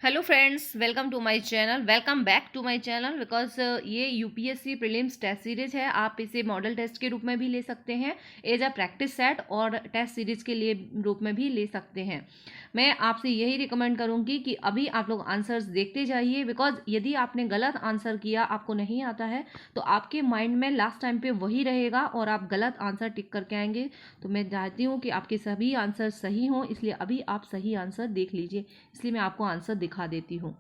Hello friends, welcome to my channel. Welcome back to my channel because ये UPSC prelims test series है। आप इसे model test के रूप में भी ले सकते हैं, एज अ प्रैक्टिस सेट, और टेस्ट सीरीज के लिए रूप में भी ले सकते हैं। मैं आपसे यही रिकमेंड करूंगी कि अभी आप लोग आंसर्स देखते जाइए, बिकॉज यदि आपने गलत आंसर किया, आपको नहीं आता है, तो आपके माइंड में लास्ट टाइम पे वही रहेगा और आप गलत आंसर टिक करके आएंगे। तो मैं चाहती हूँ कि आपके सभी आंसर सही हों, इसलिए अभी आप सही आंसर देख लीजिए। इसलिए मैं आपको आंसर दिखा देती हूँ।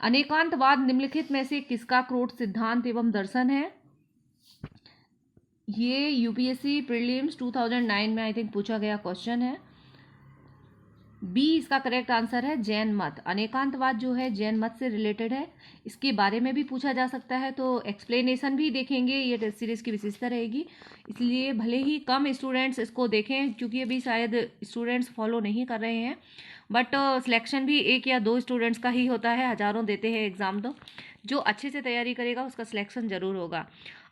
अनेकांतवाद निम्नलिखित में से किसका क्रोध सिद्धांत एवं दर्शन है? ये यूपीएससी प्रीलिम्स 2009 में आई थिंक पूछा गया क्वेश्चन है। बी इसका करेक्ट आंसर है, जैन मत। अनेकांतवाद जो है जैन मत से रिलेटेड है, इसके बारे में भी पूछा जा सकता है, तो एक्सप्लेनेशन भी देखेंगे। ये टेस्ट सीरीज की विशेषता रहेगी, इसलिए भले ही कम स्टूडेंट्स इसको देखें, क्योंकि अभी शायद स्टूडेंट्स फॉलो नहीं कर रहे हैं, बट सिलेक्शन भी 1 या 2 स्टूडेंट्स का ही होता है, हजारों देते हैं एग्जाम। तो जो अच्छे से तैयारी करेगा उसका सिलेक्शन जरूर होगा।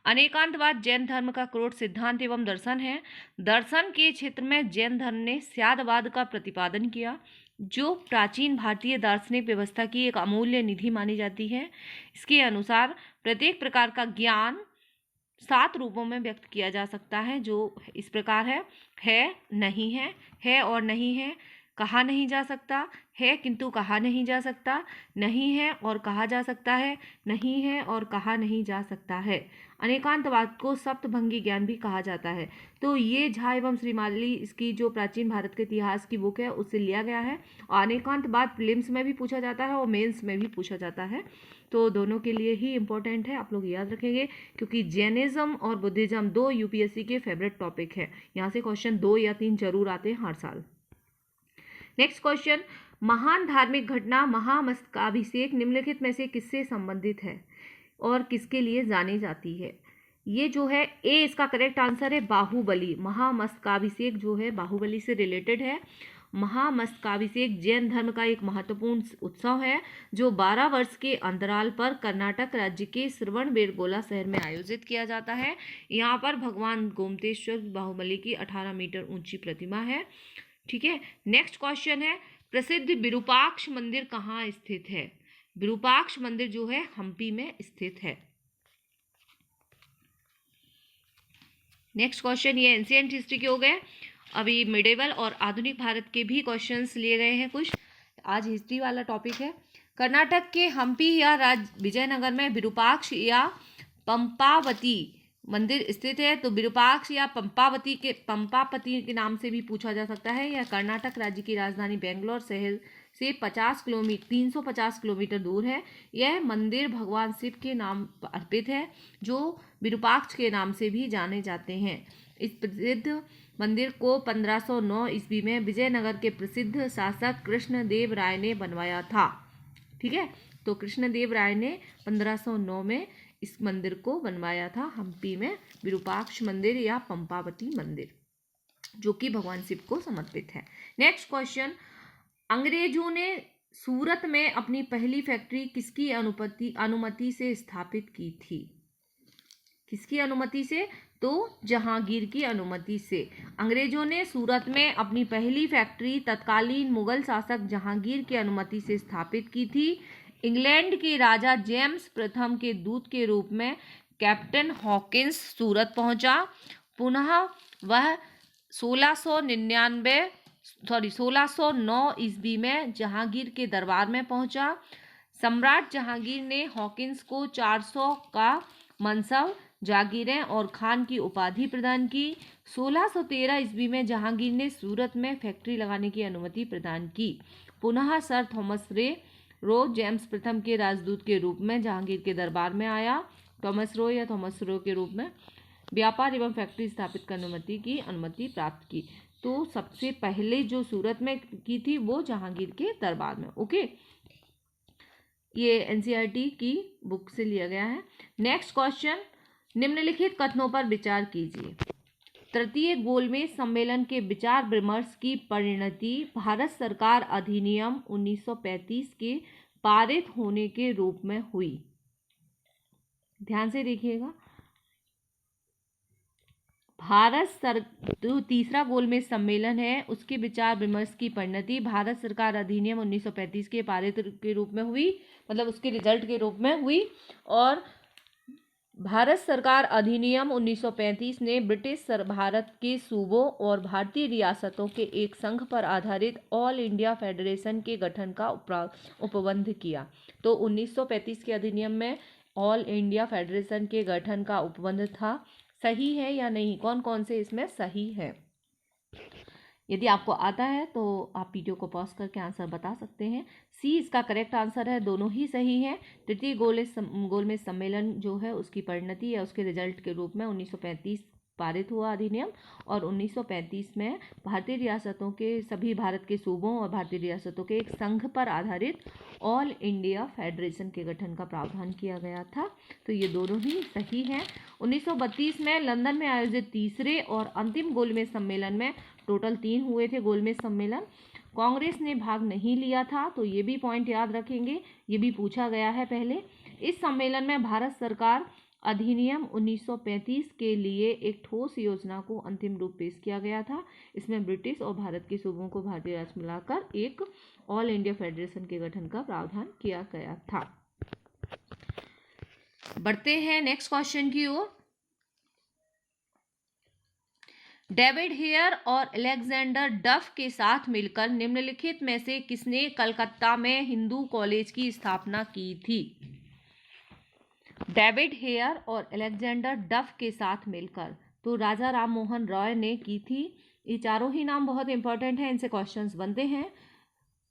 अनेकांतवाद जैन धर्म का क्रोध सिद्धांत एवं दर्शन है। दर्शन के क्षेत्र में जैन धर्म ने स्यादवाद का प्रतिपादन किया, जो प्राचीन भारतीय दार्शनिक व्यवस्था की एक अमूल्य निधि मानी जाती है। इसके अनुसार प्रत्येक प्रकार का ज्ञान 7 रूपों में व्यक्त किया जा सकता है, जो इस प्रकार है, नहीं है और नहीं है, कहा नहीं जा सकता है किंतु कहा नहीं जा सकता, नहीं है और कहा जा सकता है, नहीं है और कहा नहीं जा सकता है। अनेकांतवाद को सप्तभंगी ज्ञान भी कहा जाता है। तो ये झा एवं श्रीमाली इसकी जो प्राचीन भारत के इतिहास की बुक है उससे लिया गया है, और अनेकांतवाद प्रीलिम्स में भी पूछा जाता है और मेंस में भी पूछा जाता है, तो दोनों के लिए ही इम्पोर्टेंट है, आप लोग याद रखेंगे, क्योंकि जैनिज्म और बुद्धिज्म 2 यूपीएससी के फेवरेट टॉपिक है। यहाँ से क्वेश्चन 2 या 3 जरूर आते हैं हर साल। नेक्स्ट क्वेश्चन, महान धार्मिक घटना महामस्तकाभिषेक निम्नलिखित में से किससे संबंधित है और किसके लिए जानी जाती है? ये जो है ए इसका करेक्ट आंसर है, बाहुबली। महामस्तकाभिषेक जो है बाहुबली से रिलेटेड है। महामस्तकाभिषेक जैन धर्म का एक महत्वपूर्ण उत्सव है, जो 12 वर्ष के अंतराल पर कर्नाटक राज्य के श्रवणबेलगोला शहर में आयोजित किया जाता है। यहाँ पर भगवान गोमतेश्वर बाहुबली की 18 मीटर ऊंची प्रतिमा है। ठीक है, नेक्स्ट क्वेश्चन है, प्रसिद्ध विरूपाक्ष मंदिर कहाँ स्थित है? विरूपाक्ष मंदिर जो है हम्पी में स्थित है। नेक्स्ट क्वेश्चन, ये एंशिएंट हिस्ट्री के हो गए। अभी मिडेवल और आधुनिक भारत के भी क्वेश्चंस लिए गए हैं कुछ, आज हिस्ट्री वाला टॉपिक है। कर्नाटक के हम्पी या विजयनगर में विरूपाक्ष या पंपावती मंदिर स्थित है। तो विरूपाक्ष या पंपापति के नाम से भी पूछा जा सकता है। यह कर्नाटक राज्य की राजधानी बेंगलोर शहर से 350 किलोमीटर दूर है। यह मंदिर भगवान शिव के नाम अर्पित है, जो विरूपाक्ष के नाम से भी जाने जाते हैं। इस प्रसिद्ध मंदिर को 1509 ईस्वी में विजयनगर के प्रसिद्ध शासक कृष्णदेव राय ने बनवाया था। ठीक है, तो कृष्णदेव राय ने 1509 में इस मंदिर को बनवाया था, हम्पी में विरूपाक्ष मंदिर या पंपावती मंदिर, जो कि भगवान शिव को समर्पित है। नेक्स्ट क्वेश्चन, अंग्रेजों ने सूरत में अपनी पहली फैक्ट्री किसकी अनुमति से स्थापित की थी? किसकी अनुमति से? तो जहांगीर की अनुमति से। अंग्रेजों ने सूरत में अपनी पहली फैक्ट्री तत्कालीन मुगल शासक जहांगीर की अनुमति से स्थापित की थी। इंग्लैंड के राजा जेम्स प्रथम के दूत के रूप में कैप्टन हॉकिंस सूरत पहुंचा। पुनः वह 1609 ईस्वी में जहांगीर के दरबार में पहुंचा। सम्राट जहांगीर ने हॉकिंस को 400 का मनसब, जागीरें और खान की उपाधि प्रदान की। 1613 ईस्वी में जहांगीर ने सूरत में फैक्ट्री लगाने की अनुमति प्रदान की। पुनः सर थॉमस रो जेम्स प्रथम के राजदूत के रूप में जहांगीर के दरबार में आया। थॉमस रो के रूप में व्यापार एवं फैक्ट्री स्थापित करने की अनुमति प्राप्त की। तो सबसे पहले जो सूरत में की थी वो जहांगीर के दरबार में। ओके, ये एनसीईआरटी की बुक से लिया गया है। नेक्स्ट क्वेश्चन, निम्नलिखित कथनों पर विचार कीजिए। तृतीय गोलमेज सम्मेलन के विचार विमर्श की परिणति भारत सरकार अधिनियम 1935 के पारित होने के रूप में हुई। ध्यान से देखिएगा, जो तीसरा गोलमेज सम्मेलन है उसके विचार विमर्श की परिणति भारत सरकार अधिनियम 1935 के पारित के रूप में हुई, मतलब उसके रिजल्ट के रूप में हुई। और भारत सरकार अधिनियम 1935 ने ब्रिटिश भारत के सूबों और भारतीय रियासतों के एक संघ पर आधारित ऑल इंडिया फेडरेशन के गठन का उपबंध किया। तो 1935 के अधिनियम में ऑल इंडिया फेडरेशन के गठन का उपबंध था। सही है या नहीं? कौन कौन से इसमें सही है? यदि आपको आता है तो आप वीडियो को पॉज करके आंसर बता सकते हैं। सी इसका करेक्ट आंसर है, दोनों ही सही है। तृतीय गोलमेज सम्मेलन जो है उसकी परिणति या उसके रिजल्ट के रूप में 1935 पारित हुआ अधिनियम, और 1935 में भारतीय रियासतों के सभी भारत के सूबों और भारतीय रियासतों के एक संघ पर आधारित ऑल इंडिया फेडरेशन के गठन का प्रावधान किया गया था। तो ये दोनों ही सही हैं। 1932 में लंदन में आयोजित तीसरे और अंतिम गोलमेज सम्मेलन में टोटल 3 हुए थे गोलमेज सम्मेलन, कांग्रेस ने भाग नहीं लिया था। तो ये भी पॉइंट याद रखेंगे, ये भी पूछा गया है पहले। इस सम्मेलन में भारत सरकार अधिनियम 1935 के लिए एक ठोस योजना को अंतिम रूप पेश किया गया था। इसमें ब्रिटिश और भारत के सूबों को भारतीय राज्य मिलाकर एक ऑल इंडिया फेडरेशन के गठन का प्रावधान किया गया था। बढ़ते हैं नेक्स्ट क्वेश्चन की ओर। डेविड हेयर और अलेक्जेंडर डफ के साथ मिलकर निम्नलिखित में से किसने कलकत्ता में हिंदू कॉलेज की स्थापना की थी? डेविड हेयर और अलेक्जेंडर डफ के साथ मिलकर, तो राजा राम मोहन रॉय ने की थी। ये चारों ही नाम बहुत इंपॉर्टेंट हैं, इनसे क्वेश्चंस बनते हैं।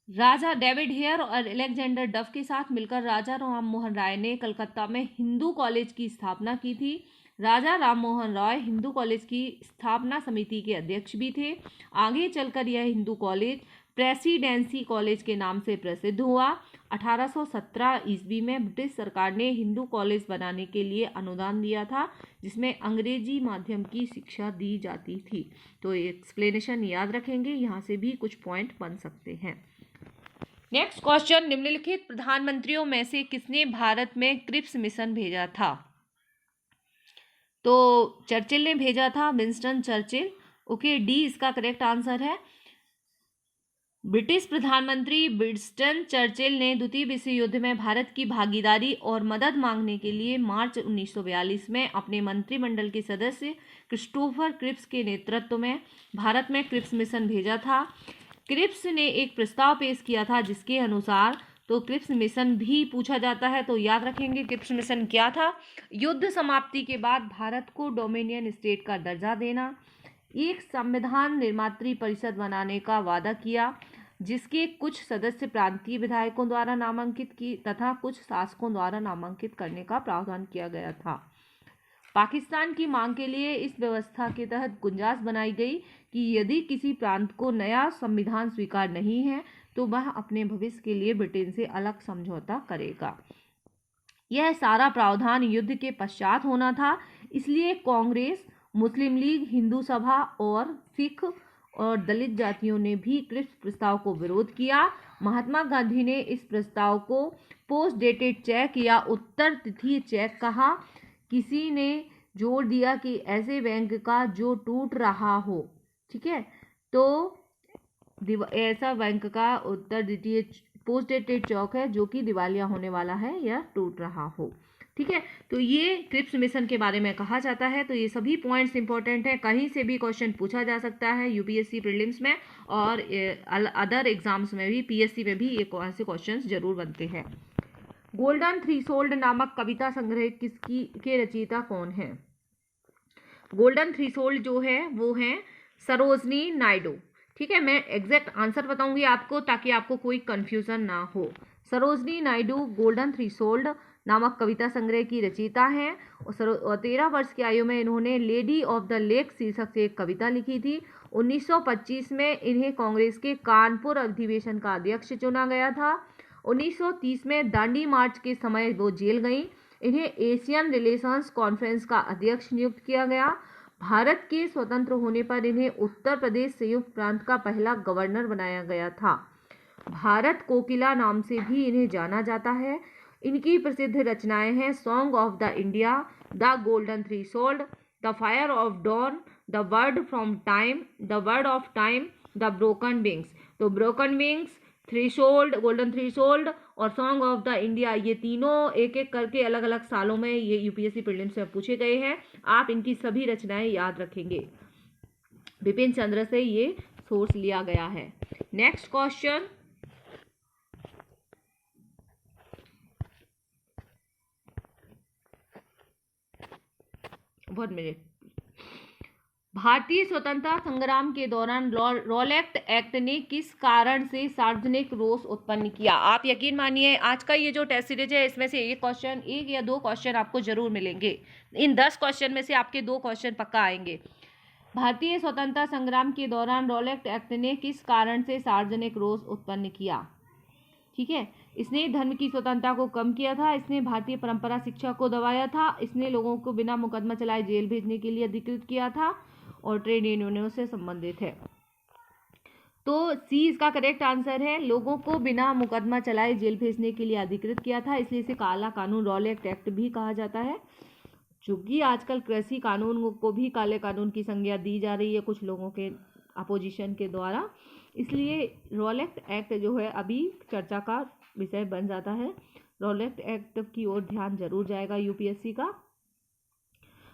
राजा डेविड हेयर और अलेक्जेंडर डफ के साथ मिलकर राजा राम मोहन राय ने कलकत्ता में हिंदू कॉलेज की स्थापना की थी। राजा राम मोहन रॉय हिंदू कॉलेज की स्थापना समिति के अध्यक्ष भी थे। आगे चलकर यह हिंदू कॉलेज प्रेसिडेंसी कॉलेज के नाम से प्रसिद्ध हुआ। 1817 ईस्वी में ब्रिटिश सरकार ने हिंदू कॉलेज बनाने के लिए अनुदान दिया था, जिसमें अंग्रेजी माध्यम की शिक्षा दी जाती थी। तो एक्सप्लेनेशन याद रखेंगे, यहाँ से भी कुछ पॉइंट बन सकते हैं। नेक्स्ट क्वेश्चन, निम्नलिखित प्रधानमंत्रियों में से किसने भारत में क्रिप्स मिशन भेजा था? तो चर्चिल ने भेजा था, विंस्टन चर्चिल। ओके, डी इसका करेक्ट आंसर है। ब्रिटिश प्रधानमंत्री विंस्टन चर्चिल ने द्वितीय विश्व युद्ध में भारत की भागीदारी और मदद मांगने के लिए मार्च 1942 में अपने मंत्रिमंडल के सदस्य क्रिस्टोफर क्रिप्स के नेतृत्व में भारत में क्रिप्स मिशन भेजा था। क्रिप्स ने एक प्रस्ताव पेश किया था जिसके अनुसार, तो क्रिप्स मिशन भी पूछा जाता है, तो याद रखेंगे क्रिप्स मिशन क्या था। युद्ध समाप्ति के बाद भारत को डोमिनियन स्टेट का दर्जा देना, एक संविधान निर्मात्री परिषद बनाने का वादा किया जिसके कुछ सदस्य प्रांतीय विधायकों द्वारा नामांकित की तथा कुछ शासकों द्वारा नामांकित करने का प्रावधान किया गया था। पाकिस्तान की मांग के लिए इस व्यवस्था के तहत गुंजाइश बनाई गई कि यदि किसी प्रांत को नया संविधान स्वीकार नहीं है तो वह अपने भविष्य के लिए ब्रिटेन से अलग समझौता करेगा। यह सारा प्रावधान युद्ध के पश्चात होना था, इसलिए कांग्रेस, मुस्लिम लीग, हिंदू सभा और सिख और दलित जातियों ने भी क्रिप्स प्रस्ताव को विरोध किया। महात्मा गांधी ने इस प्रस्ताव को पोस्ट डेटेड चेक या उत्तर तिथि चेक कहा। किसी ने जोर दिया कि ऐसे बैंक का जो टूट रहा हो, ठीक है, तो ऐसा बैंक का उत्तर द्वितीय पोस्ट डेटेड चेक है जो कि दिवालिया होने वाला है या टूट रहा हो, ठीक है। तो ये क्रिप्स मिशन के बारे में कहा जाता है। तो ये सभी पॉइंट्स इंपॉर्टेंट हैं, कहीं से भी क्वेश्चन पूछा जा सकता है यूपीएससी प्रीलिम्स में और अदर एग्जाम्स में भी, पीएससी में भी ये ऐसे क्वेश्चंस जरूर बनते हैं। गोल्डन थ्रीशोल्ड नामक कविता संग्रह किसकी के रचयिता कौन है? गोल्डन थ्रीशोल्ड जो है वो है सरोजनी नायडू, ठीक है। मैं एग्जैक्ट आंसर बताऊंगी आपको ताकि आपको कोई कंफ्यूजन ना हो। सरोजनी नायडू गोल्डन थ्रीशोल्ड नामक कविता संग्रह की रचयिता हैं और 13 वर्ष की आयु में इन्होंने लेडी ऑफ द लेक शीर्षक से एक कविता लिखी थी। 1925 में इन्हें कांग्रेस के कानपुर अधिवेशन का अध्यक्ष चुना गया था। 1930 में दांडी मार्च के समय वो जेल गईं। इन्हें एशियन रिलेशंस कॉन्फ्रेंस का अध्यक्ष नियुक्त किया गया। भारत के स्वतंत्र होने पर इन्हें उत्तर प्रदेश संयुक्त प्रांत का पहला गवर्नर बनाया गया था। भारत कोकिला नाम से भी इन्हें जाना जाता है। इनकी प्रसिद्ध रचनाएं हैं song of the India, the golden threshold, the fire of dawn, the word from time, the word of time, the broken wings. तो broken wings, threshold, golden threshold और सॉन्ग ऑफ द इंडिया, ये तीनों एक एक करके अलग अलग सालों में ये यूपीएससी प्रीलिम्स में पूछे गए हैं। आप इनकी सभी रचनाएं याद रखेंगे। बिपिन चंद्र से ये सोर्स लिया गया है। Next question, one minute. भारतीय स्वतंत्रता संग्राम के दौरान रॉलेट एक्ट ने किस कारण से सार्वजनिक रोष उत्पन्न किया? आप यकीन मानिए आज का ये जो टेस्ट सीरीज है इसमें से एक क्वेश्चन, एक या दो क्वेश्चन आपको जरूर मिलेंगे। इन 10 क्वेश्चन में से आपके 2 क्वेश्चन पक्का आएंगे। भारतीय स्वतंत्रता संग्राम के दौरान रॉलेट एक्ट ने किस कारण से सार्वजनिक रोष उत्पन्न किया? ठीक है, इसने धर्म की स्वतंत्रता को कम किया था, इसने भारतीय परंपरा शिक्षा को दबाया था, इसने लोगों को बिना मुकदमा चलाए जेल भेजने के लिए अधिकृत किया था और ट्रेड यूनियनों से संबंधित है। तो सी इसका करेक्ट आंसर है, लोगों को बिना मुकदमा चलाए जेल भेजने के लिए अधिकृत किया था, इसलिए इसे काला कानून, रॉलेट एक्ट भी कहा जाता है। चूंकि आजकल कृषि कानून को भी काले कानून की संज्ञा दी जा रही है कुछ लोगों के अपोजिशन के द्वारा, इसलिए रॉलेट एक्ट जो है अभी चर्चा का विषय बन जाता है। रॉलेट एक्ट की ओर ध्यान जरूर जाएगा यूपीएससी का।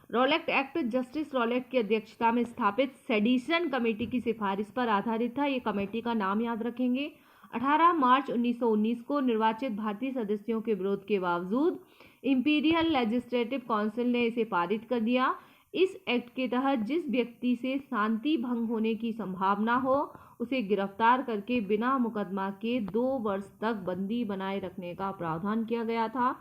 रॉलेट एक्ट जस्टिस रॉलेट की अध्यक्षता में स्थापित सेडिशन कमेटी की सिफारिश पर आधारित था। ये कमेटी का नाम याद रखेंगे। 18 मार्च 1919 को निर्वाचित भारतीय सदस्यों के विरोध के बावजूद इंपीरियल लेजिस्लेटिव काउंसिल ने इसे पारित कर दिया। इस एक्ट के तहत जिस व्यक्ति से शांति भंग होने की संभावना हो उसे गिरफ्तार करके बिना मुकदमा के 2 वर्ष तक बंदी बनाए रखने का प्रावधान किया गया था।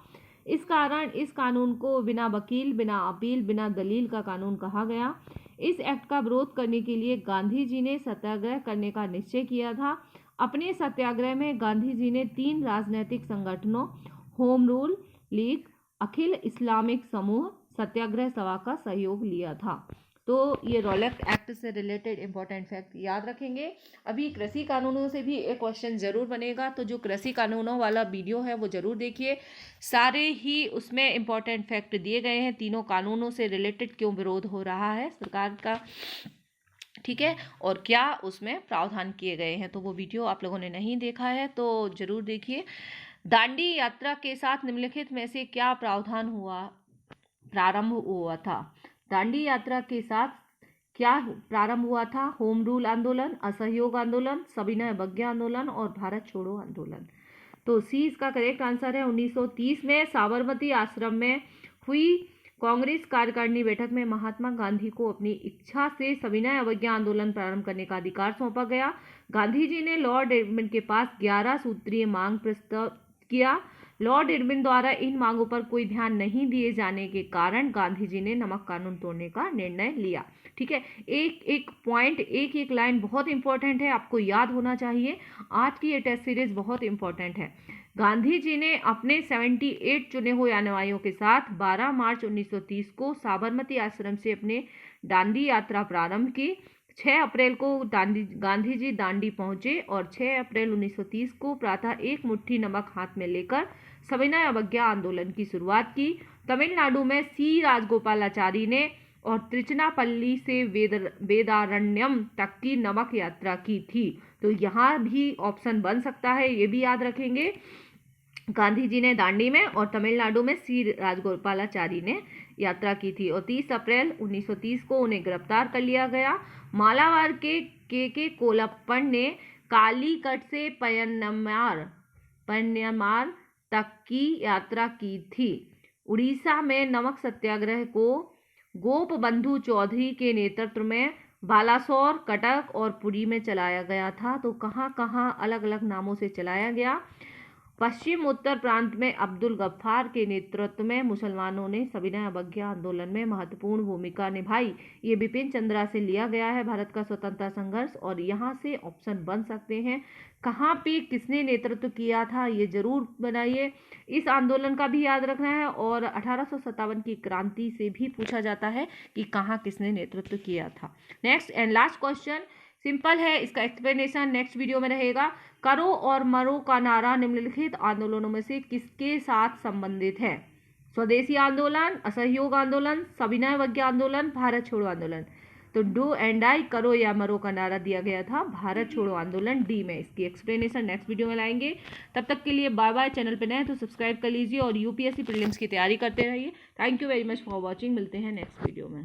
इस कारण इस कानून को बिना वकील, बिना अपील, बिना दलील का कानून कहा गया। इस एक्ट का विरोध करने के लिए गांधी जी ने सत्याग्रह करने का निश्चय किया था। अपने सत्याग्रह में गांधी जी ने 3 राजनीतिक संगठनों होम रूल लीग, अखिल इस्लामिक समूह, सत्याग्रह सभा का सहयोग लिया था। तो ये रॉलेट एक्ट से रिलेटेड इंपॉर्टेंट फैक्ट याद रखेंगे। अभी कृषि कानूनों से भी एक क्वेश्चन जरूर बनेगा, तो जो कृषि कानूनों वाला वीडियो है वो जरूर देखिए। सारे ही उसमें इंपॉर्टेंट फैक्ट दिए गए हैं, तीनों कानूनों से रिलेटेड क्यों विरोध हो रहा है सरकार का, ठीक है, और क्या उसमें प्रावधान किए गए हैं। तो वो वीडियो आप लोगों ने नहीं देखा है तो जरूर देखिए। दांडी यात्रा के साथ निम्नलिखित में से क्या प्रावधान प्रारंभ हुआ था? दांडी यात्रा के साथ क्या प्रारंभ हुआ था? होम रूल आंदोलन, असहयोग आंदोलन, सविनय अवज्ञा आंदोलन और भारत छोड़ो आंदोलन। तो सी इसका करेक्ट आंसर है। 1930 में साबरमती आश्रम में हुई कांग्रेस कार्यकारिणी बैठक में महात्मा गांधी को अपनी इच्छा से सविनय अवज्ञा आंदोलन प्रारंभ करने का अधिकार सौंपा गया। गांधी जी ने लॉर्ड इरविन के पास 11 सूत्रीय मांग प्रस्तुत किया। लॉर्ड इरविन द्वारा इन मांगों पर कोई ध्यान नहीं दिए जाने के कारण गांधी जी ने नमक कानून तोड़ने का निर्णय लिया। ठीक है, एक एक पॉइंट, एक एक लाइन बहुत इंपॉर्टेंट है, आपको याद होना चाहिए। आज की ये टेस्ट सीरीज बहुत इंपॉर्टेंट है। गांधी जी ने अपने 78 चुने हुए अनुयायियों के साथ 12 मार्च 1930 को साबरमती आश्रम से अपने दांडी यात्रा प्रारंभ की। 6 अप्रैल को गांधी जी दांडी पहुंचे और 6 अप्रैल 1930 को प्रातः एक मुट्ठी नमक हाथ में लेकर सविनय अवज्ञा आंदोलन की शुरुआत की। तमिलनाडु में सी राजगोपालाचारी ने और त्रिचनापल्ली से वेदारण्यम तक की नमक यात्रा की थी। तो यहाँ भी ऑप्शन बन सकता है, ये भी याद रखेंगे। गांधी जी ने दांडी में और तमिलनाडु में सी राजगोपालाचारी ने यात्रा की थी और 30 अप्रैल 1930 को उन्हें गिरफ्तार कर लिया गया। मालाबार के कोलप्पन ने कालीकट से पयन्नामार तक की यात्रा की थी। उड़ीसा में नमक सत्याग्रह को गोपबंधु चौधरी के नेतृत्व में बालासोर, कटक और पुरी में चलाया गया था। तो कहाँ कहाँ अलग अलग नामों से चलाया गया। पश्चिम उत्तर प्रांत में अब्दुल गफ्फार के नेतृत्व में मुसलमानों ने सविनय अवज्ञा आंदोलन में महत्वपूर्ण भूमिका निभाई। ये बिपिन चंद्रा से लिया गया है, भारत का स्वतंत्रता संघर्ष, और यहाँ से ऑप्शन बन सकते हैं। कहाँ पे किसने नेतृत्व किया था ये जरूर बनाइए। इस आंदोलन का भी याद रखना है और 1857 की क्रांति से भी पूछा जाता है कि कहाँ किसने नेतृत्व किया था। Next and last question simple है, इसका एक्सप्लेनेशन नेक्स्ट वीडियो में रहेगा। करो और मरो का नारा निम्नलिखित आंदोलनों में से किसके साथ संबंधित है? स्वदेशी आंदोलन, असहयोग आंदोलन, सविनय अवज्ञा आंदोलन, भारत छोड़ो आंदोलन। तो डू एंड डाई, करो या मरो का नारा दिया गया था भारत छोड़ो आंदोलन डी में। इसकी एक्सप्लेनेशन नेक्स्ट वीडियो में लाएंगे। तब तक के लिए बाय बाय। चैनल पे नए तो सब्सक्राइब कर लीजिए और यूपीएससी प्रीलिम्स की तैयारी करते रहिए। Thank you very much for watching. मिलते हैं नेक्स्ट वीडियो में।